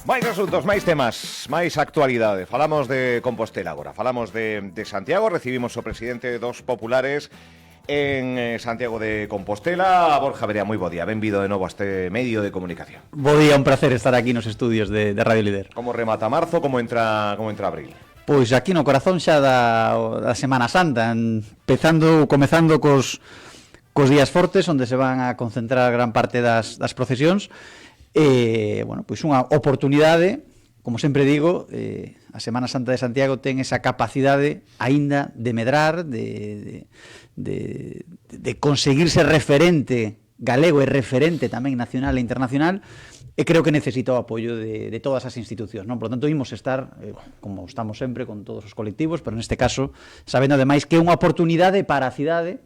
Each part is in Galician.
Máis asuntos, máis temas, máis actualidade. Falamos de Compostela agora, falamos de Santiago. Recibimos o presidente dos populares en Santiago de Compostela. Borja Verea, moi bo día, benvido de novo a este medio de comunicación. Bo día, un placer estar aquí nos estudios de Radio Líder. Como remata marzo, como entra abril? Pois aquí no corazón xa da Semana Santa, comezando cos días fortes, onde se van a concentrar gran parte das procesións. Bueno, pois unha oportunidade, como sempre digo, a Semana Santa de Santiago ten esa capacidade aínda de medrar, de conseguirse referente galego e referente tamén nacional e internacional, e creo que necesita o apoio de todas as institucións, non? Por lo tanto, imos estar, como estamos sempre, con todos os colectivos, pero neste caso, sabendo ademais que é unha oportunidade para a cidade,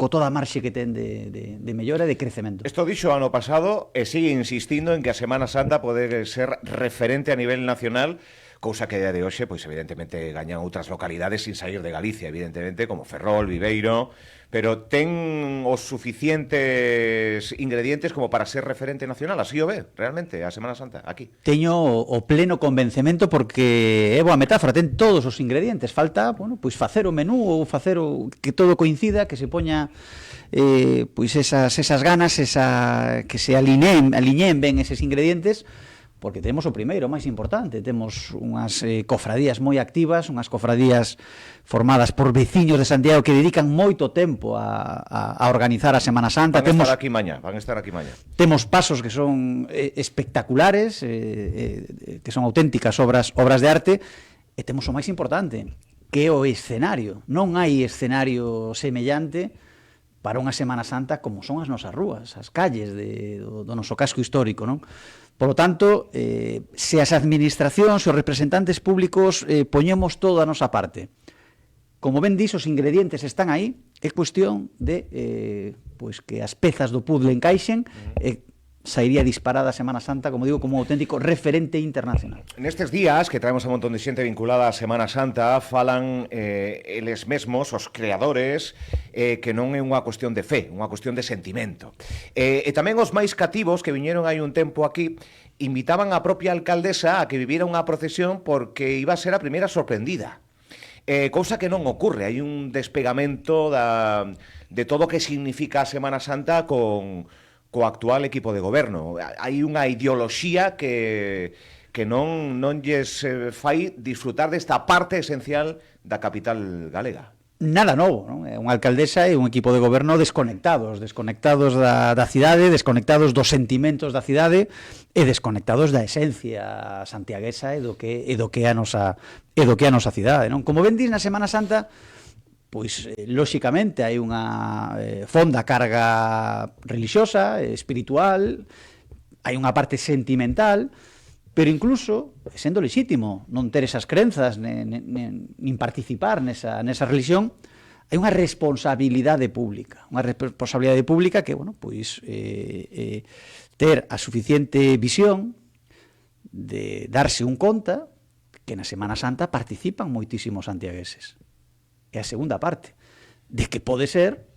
co toda a marxe que ten de mellora e de crecemento. Isto dixo ano pasado e sigue insistindo en que a Semana Santa pode ser referente a nivel nacional, cousa que a día de hoxe, pois evidentemente gañan outras localidades sin sair de Galicia, evidentemente, como Ferrol, Viveiro, pero ten os suficientes ingredientes como para ser referente nacional, así o ve, realmente, a Semana Santa, aquí. Teño o pleno convencemento porque é boa metáfora, ten todos os ingredientes, falta, bueno, pois facer o menú ou facer que todo coincida, que se poña pois esas ganas, que se alineen ben eses ingredientes, porque temos o primeiro, máis importante, temos unhas cofradías moi activas, unhas cofradías formadas por veciños de Santiago que dedican moito tempo a organizar a Semana Santa. Van estar aquí mañá. Temos pasos que son espectaculares, que son auténticas obras de arte, e temos o máis importante, que é o escenario. Non hai escenario semellante para unha Semana Santa como son as nosas rúas, as calles do noso casco histórico, non? Por lo tanto, se as administracións e os representantes públicos poñemos toda a nosa parte, como ben dis, os ingredientes están aí, é cuestión de pois que as pezas do puzzle encaixen e sairía disparada a Semana Santa, como digo, como un auténtico referente internacional. Nestes días que traemos a un montón de xente vinculada a Semana Santa, falan eles mesmos, os creadores, que non é unha cuestión de fe, unha cuestión de sentimento. E tamén os máis cativos que viñeron hai un tempo aquí invitaban a propia alcaldesa a que viviera unha procesión porque iba a ser a primeira sorprendida. Cousa que non ocorre, hai un despegamento de todo o que significa a Semana Santa co actual equipo de goberno. Hai unha ideoloxía que non lles fai disfrutar desta parte esencial da capital galega. Nada novo, non? É unha alcaldesa e un equipo de goberno desconectados da cidade, desconectados dos sentimentos da cidade e desconectados da esencia santiaguesa e do que é a nosa cidade, non? Como ben dis, na Semana Santa, pois, lóxicamente, hai unha fonda carga religiosa, espiritual, hai unha parte sentimental, pero incluso, sendo lexítimo non ter esas crenzas, nin participar nesa religión, hai unha responsabilidade pública que, bueno, pois, ter a suficiente visión de darse un conta que na Semana Santa participan moitísimos santiagueses. E a segunda parte, de que pode ser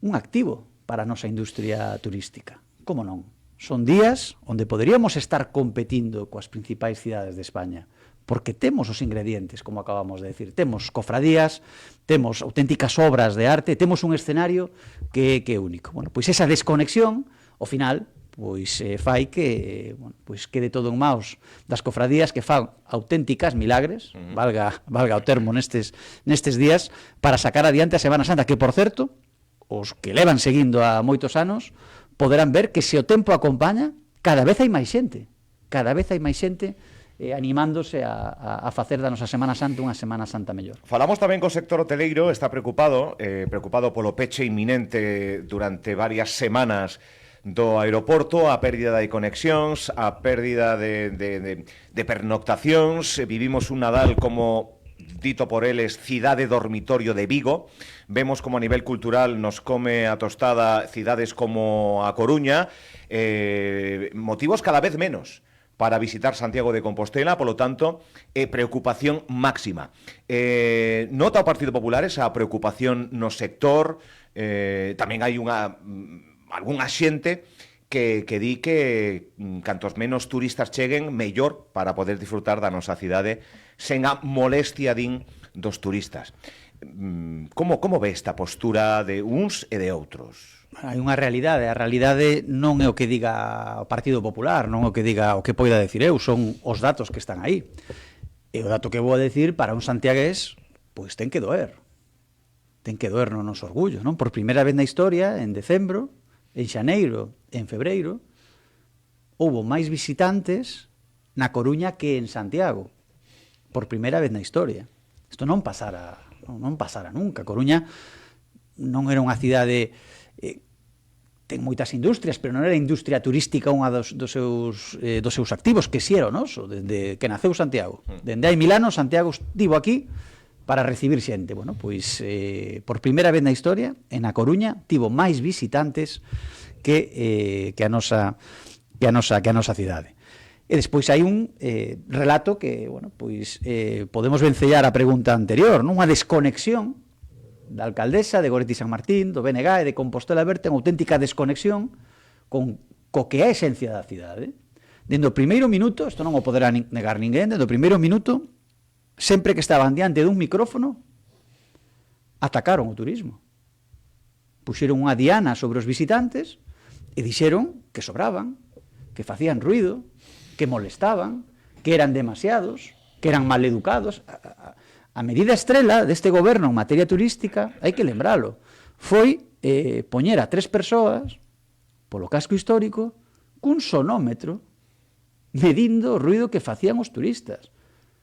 un activo para a nosa industria turística. Como non? Son días onde poderíamos estar competindo coas principais cidades de España, porque temos os ingredientes, como acabamos de decir. Temos cofradías, temos auténticas obras de arte, temos un escenario que é único. Bueno, pois esa desconexión, ao final, pois fai que, bueno, pois quede todo en maos das cofradías que fan auténticas milagres, valga o termo nestes días, para sacar adiante a Semana Santa, que, por certo, os que levan seguindo a moitos anos poderán ver que se o tempo acompaña, cada vez hai máis xente animándose a facer da nosa Semana Santa unha Semana Santa mellor. Falamos tamén co sector hoteleiro, está preocupado polo peche inminente durante varias semanas do aeroporto, a pérdida de conexións, a pérdida de pernoctacións. Vivimos un Nadal como dito por eles, cidade dormitorio de Vigo. Vemos como a nivel cultural nos come a tostada cidades como a Coruña, motivos cada vez menos para visitar Santiago de Compostela, polo tanto, preocupación máxima. Nota o Partido Popular esa preocupación no sector, tamén hai algunha xente que di que cantos menos turistas cheguen, mellor para poder disfrutar da nosa cidade sen a molestia, din, dos turistas. Como ve esta postura de uns e de outros? Hai unha realidade, a realidade non é o que diga o Partido Popular, non é o que diga o que poida decir eu, son os datos que están aí. E o dato que vou a decir para un santiagués, pois ten que doer no noso orgullo, non? Por primeira vez na historia, en decembro, en xaneiro, en febreiro, houbo máis visitantes na Coruña que en Santiago, por primeira vez na historia. Isto non pasara nunca. Coruña non era unha cidade ten moitas industrias, pero non era industria turística unha dos seus activos, que si era o noso, dende que naceu Santiago. Dende hai 1000 anos, Santiago estivo aquí para recibir xente. Bueno, pois, por primeira vez na historia, en A Coruña, tivo máis visitantes que a nosa cidade. E despois hai un relato que, bueno, pois, podemos vencellar a pregunta anterior, non? Unha desconexión da alcaldesa de Goretti San Martín, do BNG e de Compostela Verte, unha auténtica desconexión co que é a esencia da cidade. Dende o primeiro minuto, isto non o poderá negar ninguén, dende o primeiro minuto, sempre que estaban diante dun micrófono, atacaron o turismo. Puxeron unha diana sobre os visitantes e dixeron que sobraban, que facían ruido, que molestaban, que eran demasiados, que eran maleducados. A medida estrela deste goberno en materia turística, hai que lembralo, foi poñer a 3 persoas polo casco histórico cun sonómetro medindo o ruido que facían os turistas.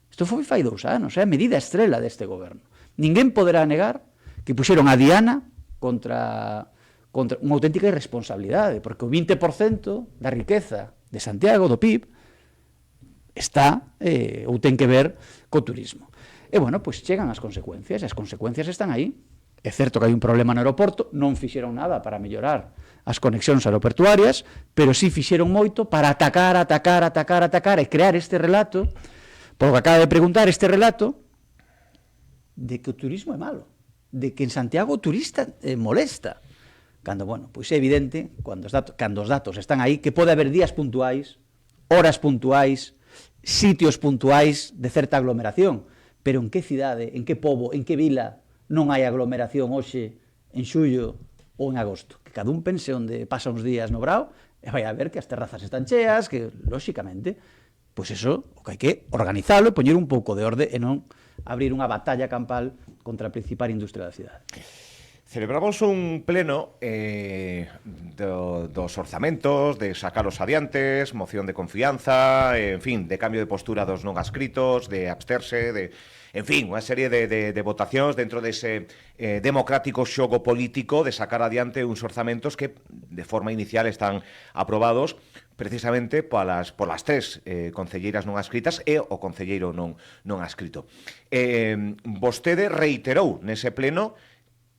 Isto foi fai 2 anos, é a medida estrela deste goberno. Ninguén poderá negar que puxeron a diana contra unha auténtica irresponsabilidade, porque o 20% da riqueza de Santiago, do PIB, está ou ten que ver co turismo. E, bueno, pois chegan as consecuencias, e as consecuencias están aí. É certo que hai un problema no aeroporto, non fixeron nada para mellorar as conexións aeroportuarias, pero sí fixeron moito para atacar e crear este relato, polo que acaba de preguntar, este relato de que o turismo é malo, de que en Santiago o turista molesta. Cando, bueno, pois é evidente, cando os datos están aí, que pode haber días puntuais, horas puntuais, sitios puntuais de certa aglomeración, pero en que cidade, en que pobo, en que vila non hai aglomeración hoxe, en xullo ou en agosto? Que cada un pense onde pasa uns días no Brao e vai a ver que as terrazas están cheas, que, lóxicamente, pois eso, o que hai que organizalo e poñer un pouco de orde e non abrir unha batalla campal contra a principal industria da cidade. Celebramos un pleno dos orzamentos, de sacalos adiantes, moción de confianza, en fin, de cambio de postura dos non adscritos, de absterse, en fin, unha serie de votacións dentro dese democrático xogo político de sacar adiante uns orzamentos que de forma inicial están aprobados precisamente polas 3 concelleiras non adscritas e o concelleiro non adscrito. Vostede reiterou nese pleno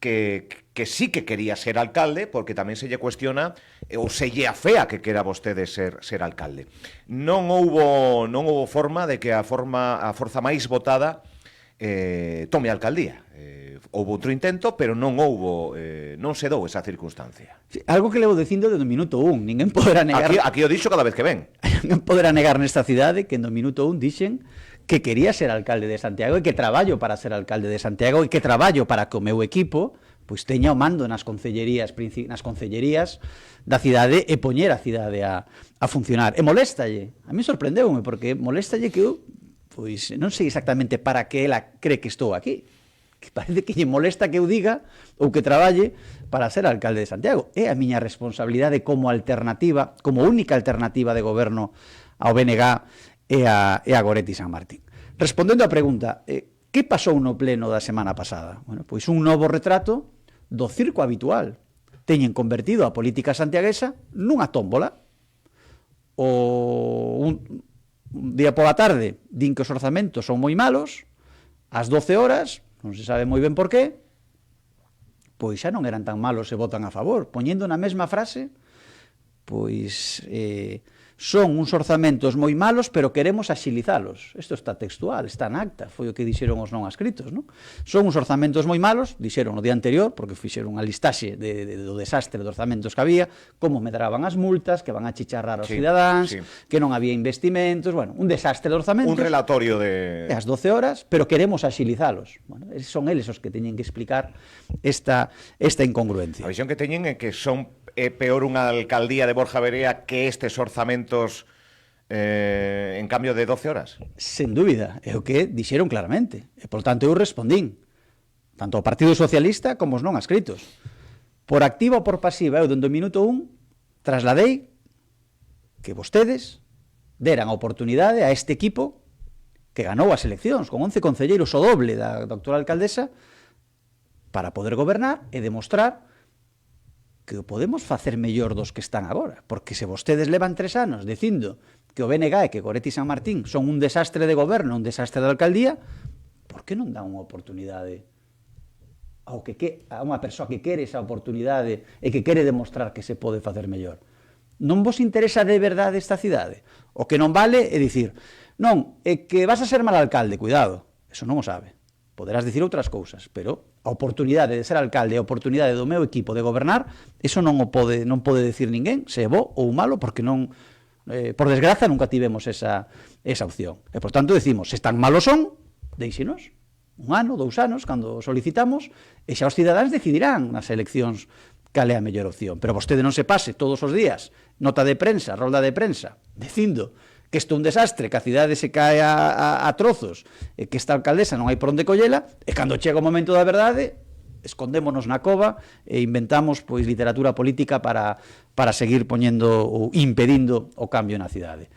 que sí que quería ser alcalde, porque tamén se lle cuestiona ou se lle afea que quera vostede ser alcalde. Non houbo forma de que a forza máis votada tome a alcaldía. Houbo outro intento, pero non se dou esa circunstancia. Sí, algo que levo dicindo desde o minuto 1, ninguén poderá negar. Aquí o dixo cada vez que ven. Ninguén poderá negar nesta cidade que no minuto 1 dixen que quería ser alcalde de Santiago e que traballo para ser alcalde de Santiago e que traballo para que o meu equipo pois teña o mando nas concellerías da cidade e poñer a cidade a funcionar. E moléstalle, a mí sorprendeume, porque moléstalle que eu, pois non sei exactamente para que ela cree que estou aquí, que parece que lle molesta que eu diga ou que traballe para ser alcalde de Santiago. É a miña responsabilidade como alternativa, como única alternativa de goberno ao BNG e a Goretti San Martín. Respondendo á pregunta, que pasou no pleno da semana pasada? Bueno, pois un novo retrato do circo habitual. Teñen convertido a política santiaguesa nunha tómbola. Un día pola tarde din que os orzamentos son moi malos, ás 12 horas, non se sabe moi ben por qué, pois xa non eran tan malos se votan a favor, poñendo na mesma frase, pois son uns orzamentos moi malos, pero queremos axilizalos. Isto está textual, está na acta, foi o que dixeron os non adscritos, non? Son uns orzamentos moi malos, dixeron no día anterior, porque fixeron unha listaxe do desastre de orzamentos que había, como medraban as multas, que van a chicharrar aos cidadáns, que non había investimentos, bueno, un desastre de orzamentos. Un relatorio de... As 12 horas, pero queremos axilizalos. Bueno, son eles os que teñen que explicar esta incongruencia. A visión que teñen é que son peor unha alcaldía de Borja Verea que estes orzamentos en cambio de 12 horas? Sen dúbida, é o que dixeron claramente. E, por tanto, eu respondín, tanto ao Partido Socialista como os non adscritos. Por activa ou por pasiva, eu, dende o minuto 1, trasladei que vostedes deran a oportunidade a este equipo que ganou as eleccións, con 11 concelleiros, o doble da actual alcaldesa, para poder gobernar e demostrar que o podemos facer mellor dos que están agora, porque se vostedes levan 3 anos dicindo que o BNG e que Goretti e San Martín son un desastre de goberno, un desastre de alcaldía, por que non dan unha oportunidade a unha persoa que quere esa oportunidade e que quere demostrar que se pode facer mellor? Non vos interesa de verdade esta cidade? O que non vale é dicir, non, é que vas a ser mal alcalde, cuidado, eso non o sabe. Poderás dicir outras cousas, pero a oportunidade de ser alcalde, a oportunidade do meu equipo de gobernar, eso non pode decir ninguén, se é bo ou malo, porque non, por desgraza, nunca tivemos esa opción. E, por tanto, decimos, se están malos son, deixenos, 1 ano, 2 anos, cando solicitamos, e xa os cidadáns decidirán nas eleccións cal é a mellor opción. Pero vostede non se pase todos os días, nota de prensa, rolda de prensa, dicindo que isto é un desastre, que a cidade se cae a trozos, e que esta alcaldesa non hai por onde collela, e cando chega o momento da verdade, escondémonos na cova e inventamos pois literatura política para seguir poñendo ou impedindo o cambio na cidade.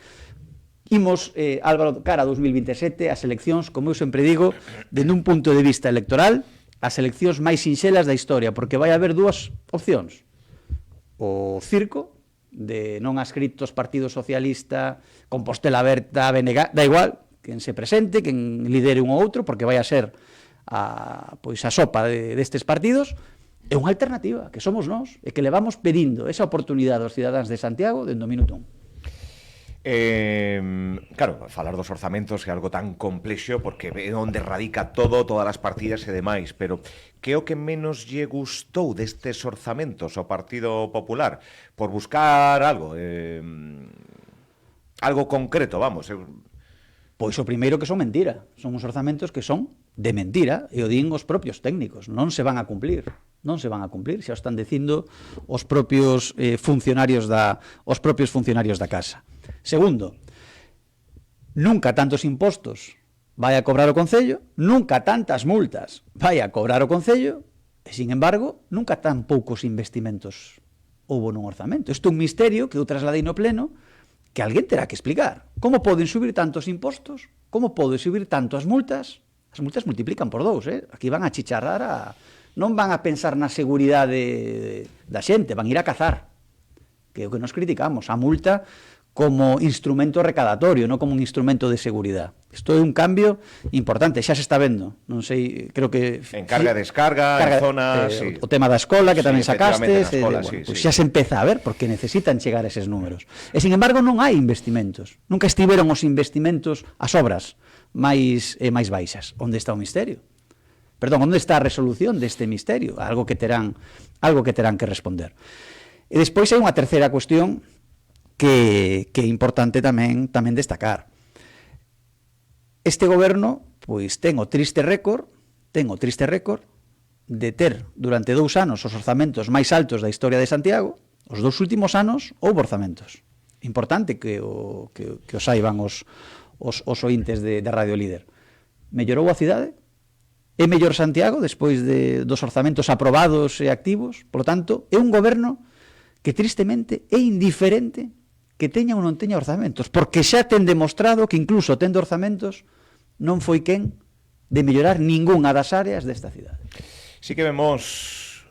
Imos, Álvaro, cara a 2027, as eleccións, como eu sempre digo, dende un punto de vista electoral, as eleccións máis sinxelas da historia, porque vai haber 2 opcións. O circo, de non adscritos Partido Socialista, Compostela Aberta, BNG, da igual, quen se presente, quen lidere un ou outro, porque vai a ser a sopa destes partidos, é unha alternativa, que somos nós, e que levamos pedindo esa oportunidade aos cidadáns de Santiago dende o minuto 1. Claro, falar dos orzamentos é algo tan complexo porque é onde radica todo, todas as partidas e demais, pero que é o que menos lle gustou destes orzamentos ao Partido Popular? Por buscar algo, algo concreto, vamos. Pois o primeiro que son mentira, son os orzamentos que son de mentira, e o din os propios técnicos, non se van a cumplir. Non se van a cumplir, xa o están dicindo os propios funcionarios da casa. Segundo, nunca tantos impostos vai a cobrar o Concello, nunca tantas multas vai a cobrar o Concello, e, sin embargo, nunca tan poucos investimentos houbo nun orzamento. Isto é un misterio que eu trasladei no pleno, que alguén terá que explicar. Como poden subir tantos impostos? Como pode subir tanto as multas? As multas multiplican por 2, Aquí van a chicharrar non van a pensar na seguridade da xente, van a ir a cazar, que é o que nos criticamos, a multa como instrumento recadatorio, non como un instrumento de seguridade. Isto é un cambio importante, xa se está vendo, non sei, creo que... En carga e descarga, en zonas... O tema da escola, que tamén sacaste, sí. Xa se empeza a ver, porque necesitan chegar a eses números. E, sin embargo, non hai investimentos. Nunca estiveron os investimentos, as obras máis baixas. Onde está o misterio? Perdón, onde está a resolución deste misterio? Algo que terán que responder. E despois hai unha terceira cuestión que é importante tamén destacar. Este goberno pois ten o triste récord de ter durante 2 anos os orzamentos máis altos da historia de Santiago. Os 2 últimos anos houve orzamentos. Importante que o saiban os ointes de Radio Líder. Mellorou a cidade? É mellor Santiago despois dos orzamentos aprobados e activos? Por lo tanto, é un goberno que tristemente é indiferente que teña ou non teña orzamentos, porque xa ten demostrado que incluso tendo orzamentos non foi quen de mellorar ningunha das áreas desta cidade. Sí que vemos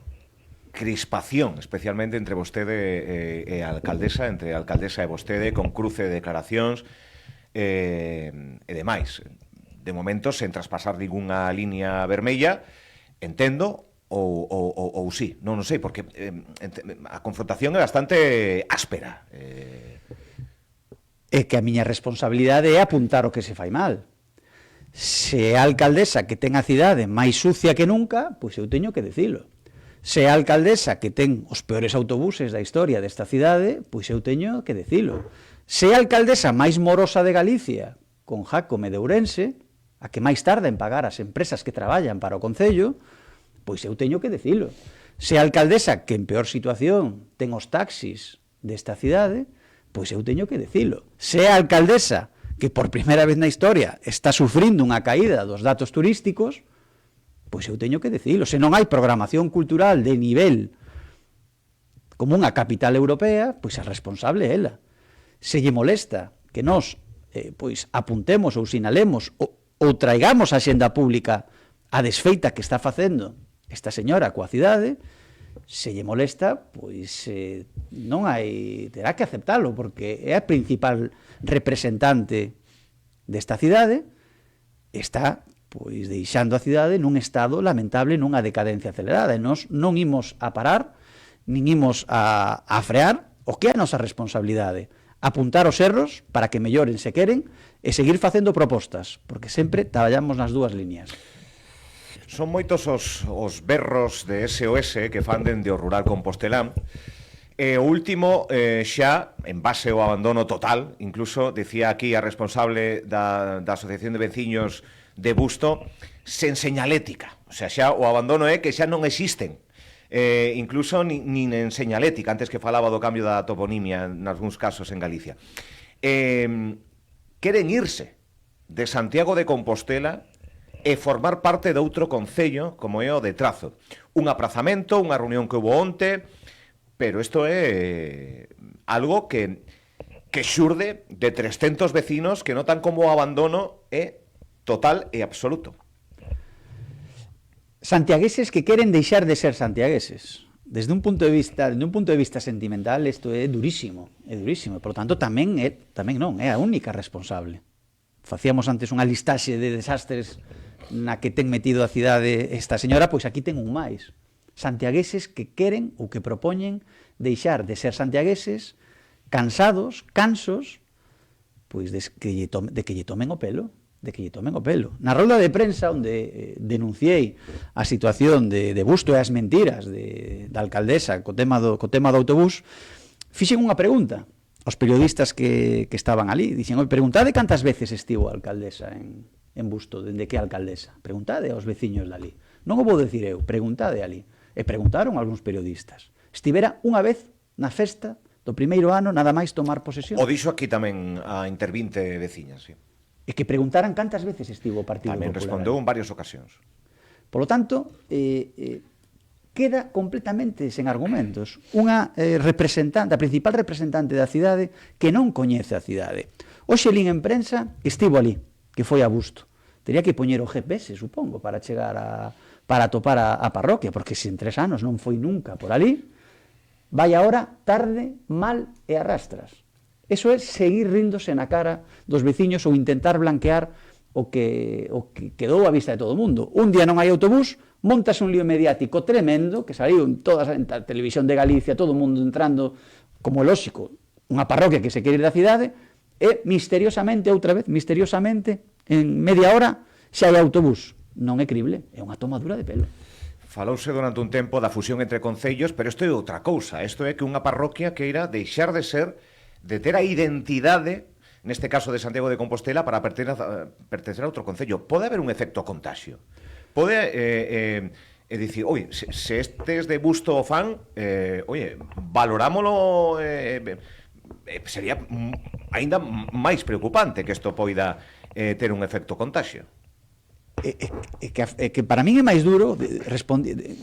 crispación, especialmente entre vostede e a alcaldesa, entre a alcaldesa e vostede, con cruce de declaracións e demais. De momento, sen traspasar ningunha liña vermella, entendo, ou sí, non sei, porque a confrontación é bastante áspera. é que a miña responsabilidade é apuntar o que se fai mal. Se é a alcaldesa que ten a cidade máis sucia que nunca, pois eu teño que dicilo. Se é a alcaldesa que ten os peores autobuses da historia desta cidade, pois eu teño que dicilo. Se é a alcaldesa máis morosa de Galicia, con Jácome de Ourense, a que máis tarda en pagar as empresas que traballan para o Concello, pois eu teño que dicilo. Se a alcaldesa que en peor situación ten os taxis desta cidade, pois eu teño que dicilo. Se é a alcaldesa que por primeira vez na historia está sufrindo unha caída dos datos turísticos, pois eu teño que dicilo. Se non hai programación cultural de nivel como unha capital europea, pois a responsable é ela. Se lle molesta que nós pois apuntemos ou sinalemos ou traigamos a xenda pública a desfeita que está facendo esta señora coa cidade, se lle molesta, pois non hai, terá que aceptalo, porque é a principal representante desta cidade, está pois deixando a cidade nun estado lamentable, nunha decadencia acelerada, e nós non imos a parar, nin imos a frear o que é a nosa responsabilidade, apuntar os erros para que melloren se queren e seguir facendo propostas, porque sempre traballamos nas dúas líneas. Son moitos os berros de SOS que fan dende o rural compostelán. O último, xa, en base ao abandono total, incluso, decía aquí a responsable da Asociación de Veciños de Busto, sen señalética. O sea, xa o abandono é que xa non existen. Incluso nin en señalética, antes que falaba do cambio da toponimia, en algúns casos en Galicia. Queren irse de Santiago de Compostela e formar parte de outro concello como é o de Trazo. Un aprazamento, unha reunión que houve onte, pero isto é algo que xurde de 300 vecinos que notan como o abandono é total e absoluto. Santiagueses que queren deixar de ser santiagueses. Desde un punto de vista sentimental, isto é durísimo, por lo tanto tamén é a única responsable. Facíamos antes unha listaxe de desastres na que ten metido a cidade esta señora, pois aquí ten un máis. Santiagueses que queren ou que propoñen deixar de ser santiagueses, cansos, pois de que lle tomen o pelo. Na rolda de prensa onde denunciei a situación de Busto e as mentiras da alcaldesa co tema do autobús, fixen unha pregunta aos periodistas que estaban ali. Dixen, preguntade cantas veces estivo a alcaldesa en Busto, dende que alcaldesa. Preguntade aos veciños dali. Non o vou decir eu, preguntade ali. E preguntaron algúns periodistas. Estivera unha vez na festa do primeiro ano nada máis tomar posesión. O dixo aquí tamén a intervinte veciña, sí. E que preguntaran cantas veces estivo o Partido Popular. Tamén respondeu en varias ocasións. Por lo tanto, queda completamente sen argumentos. Unha representante, a principal representante da cidade que non coñece a cidade. Hoxe lín en prensa estivo ali, que foi a Busto. Tería que poñer o GPS, supongo, para chegar para topar a parroquia, porque se en 3 anos non foi nunca por ali, vai agora tarde, mal e arrastras. Eso é seguir ríndose na cara dos veciños ou intentar blanquear o que quedou a vista de todo o mundo. Un día non hai autobús, montas un lío mediático tremendo, que saliu en toda a televisión de Galicia, todo o mundo entrando, como lógico, unha parroquia que se quere ir da cidade, e misteriosamente, en media hora, xa hai autobús. Non é crible, é unha tomadura de pelo. Falouse durante un tempo da fusión entre concellos, pero isto é outra cousa. Isto é que unha parroquia queira deixar de ser, de ter a identidade, neste caso de Santiago de Compostela, para pertencer a outro concello. Pode haber un efecto contagio. Pode dicir, oi, se estes de Busto o fan, valorámolo, sería aínda máis preocupante que isto poida ter un efecto contagio. Que para min é máis duro,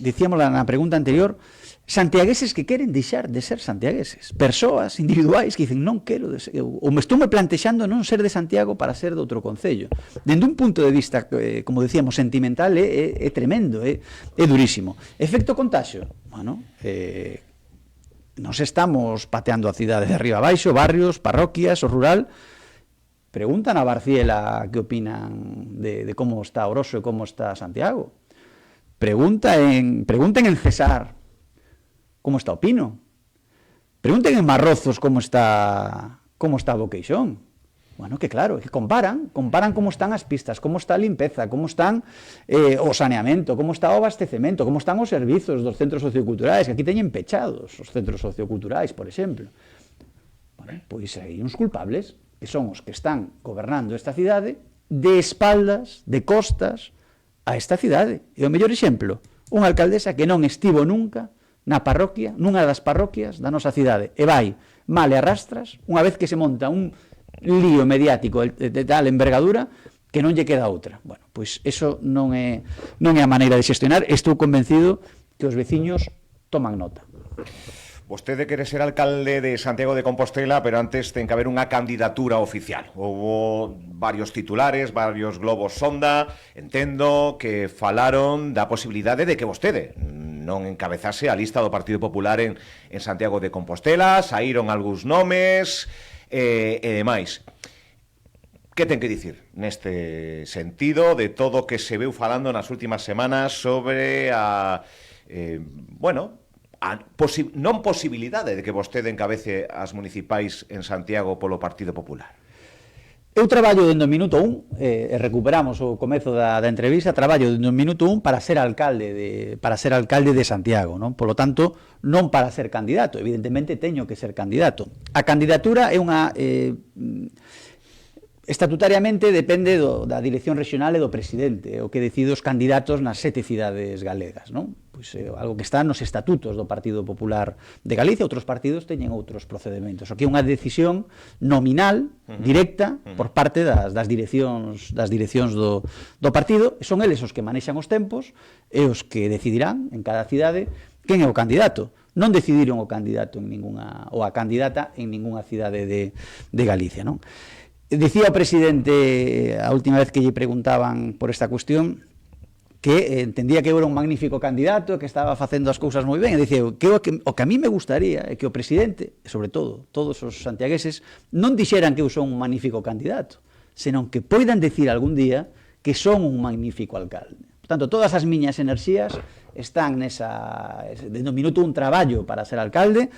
dicíamos na pregunta anterior, santiagueses que queren deixar de ser santiagueses, persoas individuais que dicen non quero, ou me estou plantexando non ser de Santiago para ser de outro concello. Dende un punto de vista, como decíamos, sentimental, é tremendo, é durísimo. Efecto contagio, bueno, nos estamos pateando a cidade de arriba abaixo, barrios, parroquias, o rural. Preguntan a Barciela que opinan de como está Oroso e como está Santiago. Pregunten en Cesar como está o Pino. Pregunten en Marrozos como está como está Boqueixón. Bueno, que claro, que comparan como están as pistas, como está a limpeza, como están o saneamento, como está o abastecemento, como están os servizos dos centros socioculturais, que aquí teñen pechados os centros socioculturais, por exemplo. Bueno, pois hai uns culpables, que son os que están gobernando esta cidade, de espaldas, de costas, a esta cidade. E o mellor exemplo, unha alcaldesa que non estivo nunca na parroquia, nunha das parroquias da nosa cidade, e vai mal e arrastras, unha vez que se monta un lío mediático de tal envergadura que non lle queda outra. Bueno, pois eso non é a maneira de xestionar. Estou convencido que os veciños toman nota. Vostede quere ser alcalde de Santiago de Compostela, pero antes ten que haber unha candidatura oficial. Houbo varios titulares, varios globos sonda. Entendo que falaron da posibilidade de que vostede non encabezase a lista do Partido Popular en Santiago de Compostela. Saíron algúns nomes e demais. Que ten que dicir neste sentido de todo o que se veu falando nas últimas semanas sobre a non posibilidade de que vostede encabece as municipais en Santiago polo Partido Popular? Eu traballo dende o minuto 1, recuperamos o comezo da entrevista, traballo dende o minuto 1 para ser alcalde de Santiago, non? Polo tanto, non para ser candidato, evidentemente teño que ser candidato. A candidatura é unha estatutariamente depende da dirección regional e do presidente, o que decide os candidatos nas 7 cidades galegas, non? Pois algo que está nos estatutos do Partido Popular de Galicia. Outros partidos teñen outros procedementos. Aquí é unha decisión nominal, directa, por parte das direccións do partido, e son eles os que manexan os tempos e os que decidirán en cada cidade quen é o candidato. Non decidiron o candidato ou a candidata en ningunha cidade de Galicia, non? Dicía o presidente a última vez que lle preguntaban por esta cuestión que entendía que eu era un magnífico candidato, que estaba facendo as cousas moi ben, e dicía que o que a mí me gustaría é que o presidente, e sobre todo todos os santiagueses, non dixeran que eu son un magnífico candidato, senón que poidan decir algún día que son un magnífico alcalde. Por tanto, todas as miñas enerxías están dentro do minuto un traballo para ser alcalde,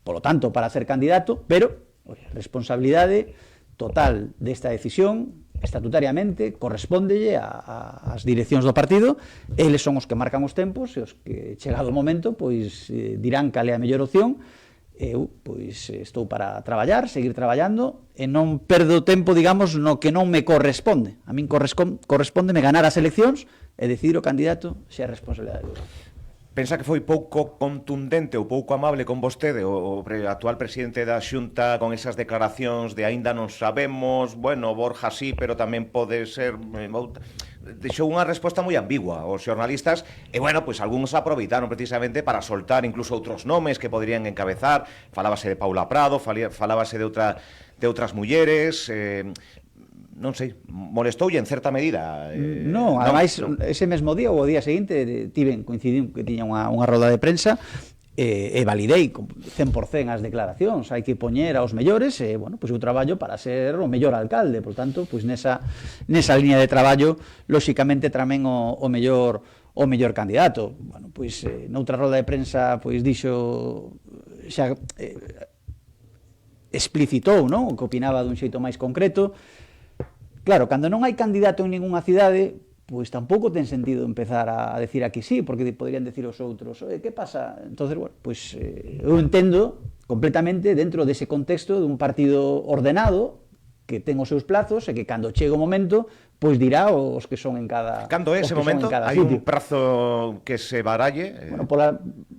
polo tanto, para ser candidato, pero responsabilidade total desta decisión estatutariamente correspóndelle ás direccións do partido. Eles son os que marcan os tempos e os que, chegado o momento, pois dirán cal é a mellor opción. Eu pois estou para traballar, seguir traballando e non perdo tempo, digamos, no que non me corresponde. A min correspóndeme ganar as eleccións e decidir o candidato se é a responsabilidade do grupo. Pensa que foi pouco contundente ou pouco amable con vostede o actual presidente da Xunta con esas declaracións de aínda non sabemos, bueno, Borja sí, pero tamén pode ser... Deixou unha resposta moi ambigua aos xornalistas e, bueno, pois algúns aproveitaron precisamente para soltar incluso outros nomes que poderían encabezar. Falábase de Paula Prado, falábase de outras mulleres... non sei, molestoulle en certa medida? Non, ademais, ese mesmo día ou o día seguinte coincidín que tiña unha roda de prensa e validei 100% as declaracións. Hai que poñer aos mellores e, bueno, pois eu traballo para ser o mellor alcalde, por tanto, pois nesa liña de traballo, lóxicamente tamén o mellor candidato. Bueno, pois noutra roda de prensa pois dixo xa explicitou, non, o que opinaba dun xeito máis concreto. Claro, cando non hai candidato en ningunha cidade, pois tampouco ten sentido empezar a decir aquí sí, porque podrían decir os outros, que pasa? Entonces, bueno, pois eu entendo completamente dentro dese contexto dun partido ordenado que ten os seus plazos e que cando chegue o momento, pois dirá os que son en cada... Cando é ese momento? Hai un prazo que se baralle? Bueno,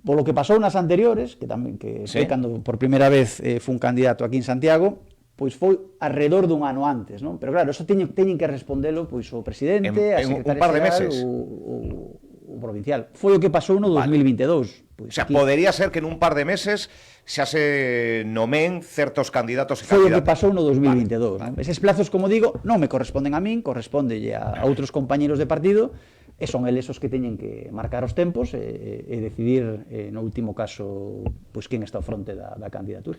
polo que pasou nas anteriores, que tamén foi cando por primeira vez fun candidato aquí en Santiago, pois foi alrededor dun ano antes, non? Pero claro, eso teñen que respondelo pois o presidente, a secretaria un par de meses, o provincial. Foi o que pasou no 2022. Pois o sea, podería ser que nun par de meses xa se nomen certos candidatos e candidatas. Foi o que pasou no 2022. Vale. Eses plazos, como digo, non me corresponden a min, correspondelle a outros compañeros de partido, e son eles os que teñen que marcar os tempos e decidir, no último caso, pois quen está ao fronte da candidatura.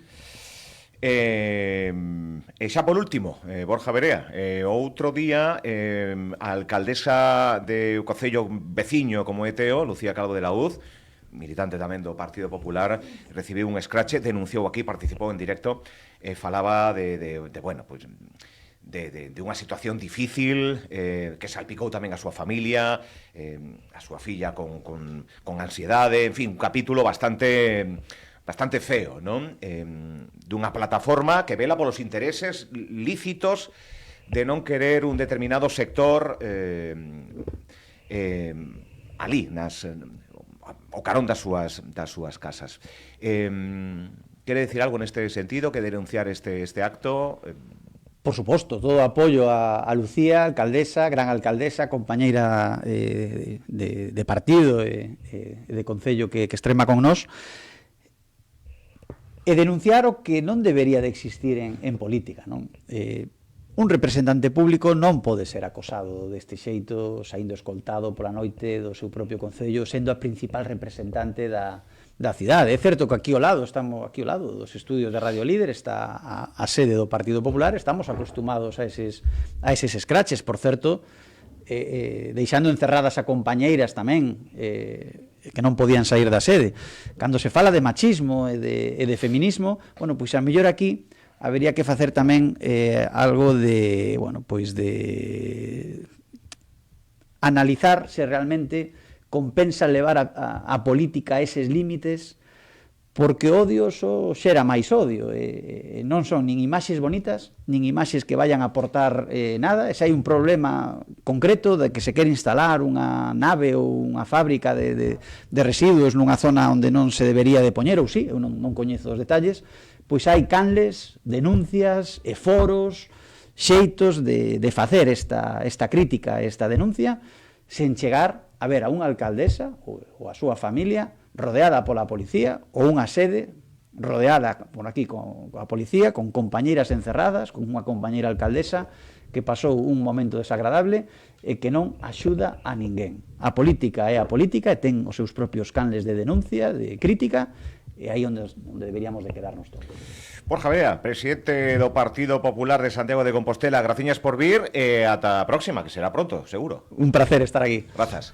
E xa por último, Borja Verea, outro día a alcaldesa de Concello veciño como é Teo, Lucía Calvo de la Uz, militante tamén do Partido Popular, recibiu un escrache, denunciou aquí, participou en directo, falaba bueno, pois, de unha situación difícil, que salpicou tamén a súa familia, a súa filla con ansiedade, en fin, un capítulo bastante feo, non? Dunha plataforma que vela polos intereses lícitos de non querer un determinado sector ali, o carón das súas casas. Quere decir algo neste sentido, que denunciar este acto? Por suposto, todo apoio a Lucía, alcaldesa, gran alcaldesa, compañeira de partido e de concello que extrema con nós, e denunciar o que non debería de existir en política, non? Un representante público non pode ser acosado deste xeito, saindo escoltado pola noite do seu propio concello, sendo a principal representante da cidade. É certo que aquí ao lado dos estudios de Radio Líder está a sede do Partido Popular, estamos acostumados a eses escraches, por certo, deixando encerradas a compañeiras tamén, que non podían sair da sede. Cando se fala de machismo e de feminismo, bueno, pois a mellor aquí habería que facer tamén algo de, bueno, pois de analizar se realmente compensa levar a política a eses límites, porque odio só xera máis odio, non son nin imaxes bonitas, nin imaxes que vayan a aportar nada. Se hai un problema concreto de que se quere instalar unha nave ou unha fábrica de residuos nunha zona onde non se debería de poñer, ou sí, eu non coñezo os detalles, pois hai canles, denuncias e foros, xeitos de facer esta crítica, esta denuncia, sen chegar a ver a unha alcaldesa ou a súa familia rodeada pola policía, ou unha sede rodeada por aquí coa policía, con compañeiras encerradas, con unha compañeira alcaldesa que pasou un momento desagradable e que non axuda a ninguén. A política é a política e ten os seus propios canles de denuncia, de crítica, e aí onde deberíamos de quedarnos todos. Borja Bea, presidente do Partido Popular de Santiago de Compostela, graciñas por vir e ata a próxima, que será pronto, seguro. Un placer estar aquí. Grazas.